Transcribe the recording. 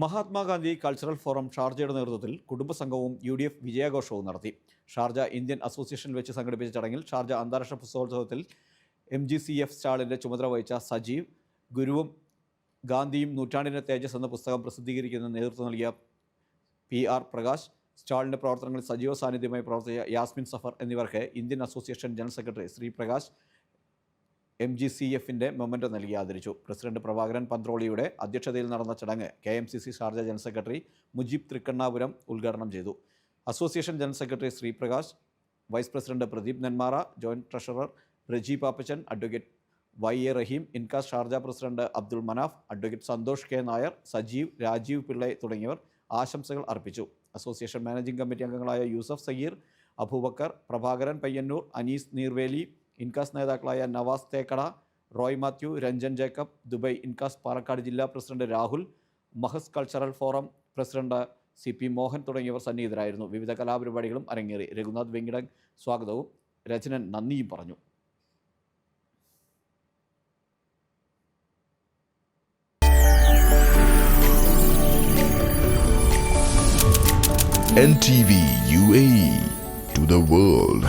Mahatma Gandhi cultural forum ഷാർജയുടെ നേതൃത്വത്തിൽ കുടുംബസംഘവും UDF വിജയാഘോഷവും നടത്തി. Sharjah Indian അസോസിയേഷനിൽ വെച്ച് സംഘടിപ്പിച്ച ചടങ്ങിൽ ഷാർജ അന്താരാഷ്ട്ര പുസ്തകോത്സവത്തിൽ MGCF സ്റ്റാളിൻ്റെ ചുമതല വഹിച്ച സജീവ്, ഗുരുവും ഗാന്ധിയും നൂറ്റാണ്ടിൻ്റെ തേജസ് എന്ന പുസ്തകം പ്രസിദ്ധീകരിക്കുന്ന നേതൃത്വം നൽകിയ PR പ്രകാശ്, സ്റ്റാളിൻ്റെ പ്രവർത്തനങ്ങളിൽ സജീവ സാന്നിധ്യമായി പ്രവർത്തിച്ച യാസ്മിൻ സഫർ എന്നിവർക്ക് Indian association general secretary Shri Prakash MGCFിൻ്റെ മൊമെൻ്റോ നൽകി ആദരിച്ചു. പ്രസിഡന്റ് പ്രഭാകരൻ പന്ത്രോളിയുടെ അധ്യക്ഷതയിൽ നടന്ന ചടങ്ങ് KMCC Sharjah general secretary Mujeeb Thrikkannapuram ഉദ്ഘാടനം ചെയ്തു. Association general secretary Shri Prakash, vice president Pradeep Nenmara, joint treasurer Reji Pappachan, advocate YA Raheem, INCAS Sharjah president Abdul Manaf, advocate Santhosh K Nair, Sajeev, Rajeev Pillai തുടങ്ങിയവർ ആശംസകൾ അർപ്പിച്ചു. അസോസിയേഷൻ മാനേജിംഗ് കമ്മിറ്റി അംഗങ്ങളായ യൂസഫ് സഗീർ, അബൂബക്കർ, പ്രഭാകരൻ പയ്യന്നൂർ, അനീസ് നീർവേലി, ഇൻകാസ് നേതാക്കളായ നവാസ് തേക്കട, റോയ് മാത്യു, രഞ്ജൻ ജേക്കബ്, ദുബായ് ഇൻകാസ് പാലക്കാട് ജില്ലാ president Rahul, Mahas cultural forum president CP Mohan തുടങ്ങിയവർ സന്നിഹിതരായിരുന്നു. വിവിധ കലാപരിപാടികളും അരങ്ങേറി. രഘുനാഥ് വെങ്കിടൻ സ്വാഗതവും രചനൻ നന്ദിയും പറഞ്ഞു. NTV UAE to the world.